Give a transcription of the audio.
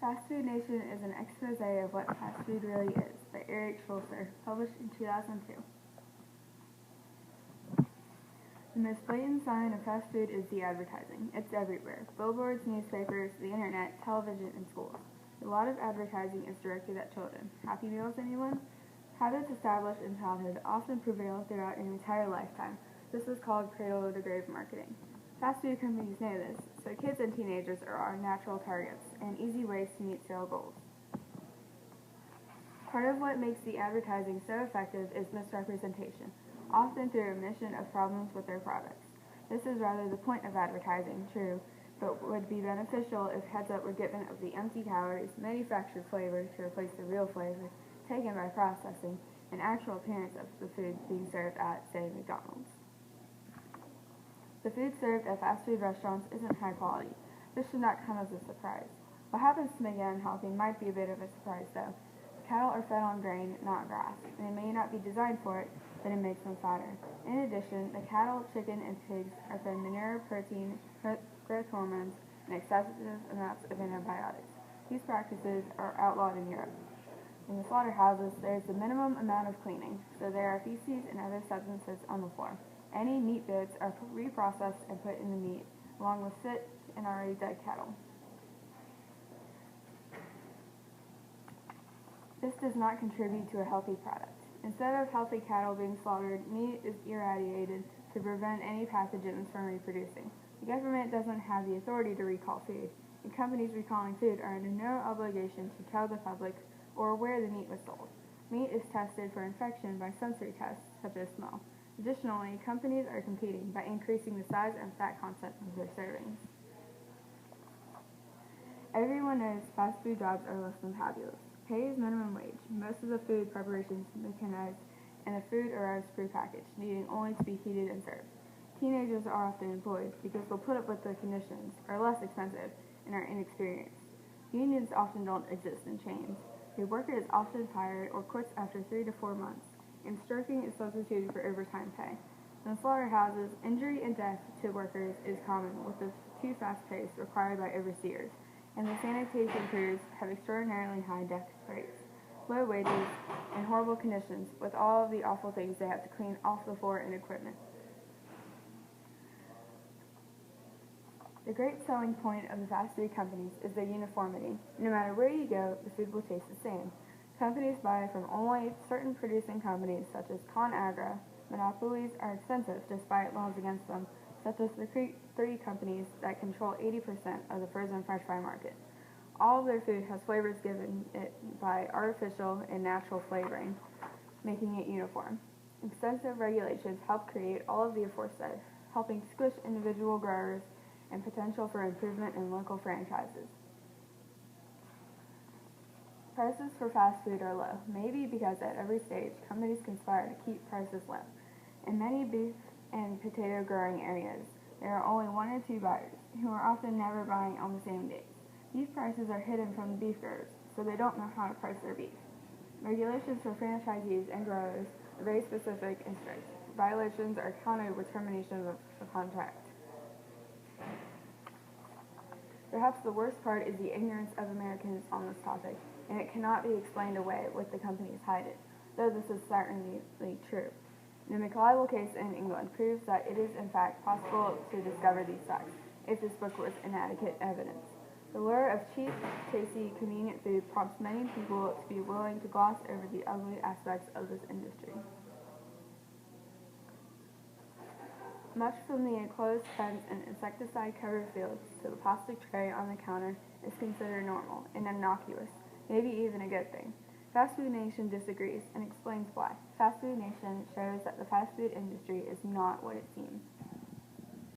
Fast Food Nation is an expose of what fast food really is by Eric Schulzer, published in 2002. The most blatant sign of fast food is the advertising. It's everywhere. Billboards, newspapers, the internet, television, and schools. A lot of advertising is directed at children. Happy Meals, anyone? Habits established in childhood often prevail throughout an entire lifetime. This is called cradle-to-grave marketing. Fast food companies know this, so kids and teenagers are our natural targets and easy ways to meet sale goals. Part of what makes the advertising so effective is misrepresentation, often through omission of problems with their products. This is rather the point of advertising, true, but would be beneficial if heads up were given of the empty calories, manufactured flavor to replace the real flavor, taken by processing, and actual appearance of the food being served at, say, McDonald's. The food served at fast food restaurants isn't high quality. This should not come as a surprise. What happens to make it unhealthy might be a bit of a surprise, though. Cattle are fed on grain, not grass. They may not be designed for it, but it makes them fatter. In addition, the cattle, chicken, and pigs are fed manure, protein, growth hormones, and excessive amounts of antibiotics. These practices are outlawed in Europe. In the slaughterhouses, there is a minimum amount of cleaning, so there are feces and other substances on the floor. Any meat bits are reprocessed and put in the meat, along with sick and already dead cattle. This does not contribute to a healthy product. Instead of healthy cattle being slaughtered, meat is irradiated to prevent any pathogens from reproducing. The government doesn't have the authority to recall food, and companies recalling food are under no obligation to tell the public or where the meat was sold. Meat is tested for infection by sensory tests, such as smell. Additionally, companies are competing by increasing the size and fat content of their servings. Everyone knows fast food jobs are less than fabulous. Pay is minimum wage. Most of the food preparation is mechanized, and the food arrives prepackaged, needing only to be heated and served. Teenagers are often employed because they'll put up with the conditions, are less expensive, and are inexperienced. Unions often don't exist in chains. The worker is often fired or quits after 3 to 4 months, and stroking is substituted for overtime pay. In slaughterhouses, injury and death to workers is common, with the too fast pace required by overseers, and the sanitation crews have extraordinarily high death rates, low wages, and horrible conditions, with all of the awful things they have to clean off the floor and equipment. The great selling point of the fast food companies is their uniformity. No matter where you go, the food will taste the same. Companies buy from only certain producing companies, such as ConAgra. Monopolies are extensive despite laws against them, such as the three companies that control 80% of the frozen french fry market. All of their food has flavors given it by artificial and natural flavoring, making it uniform. Extensive regulations help create all of the aforesaid, helping squish individual growers and potential for improvement in local franchises. Prices for fast food are low, maybe because at every stage, companies conspire to keep prices low. In many beef and potato growing areas, there are only 1 or 2 buyers, who are often never buying on the same days. Beef prices are hidden from the beef growers, so they don't know how to price their beef. Regulations for franchisees and growers are very specific and strict. Violations are counted with termination of the contract. Perhaps the worst part is the ignorance of Americans on this topic, and it cannot be explained away with the companies hide it, though this is certainly true. The McLeod case in England proves that it is in fact possible to discover these facts, if this book was inadequate evidence. The lure of cheap, tasty, convenient food prompts many people to be willing to gloss over the ugly aspects of this industry. Much from the enclosed fence and insecticide-covered fields to the plastic tray on the counter is considered normal and innocuous, maybe even a good thing. Fast Food Nation disagrees and explains why. Fast Food Nation shows that the fast food industry is not what it seems.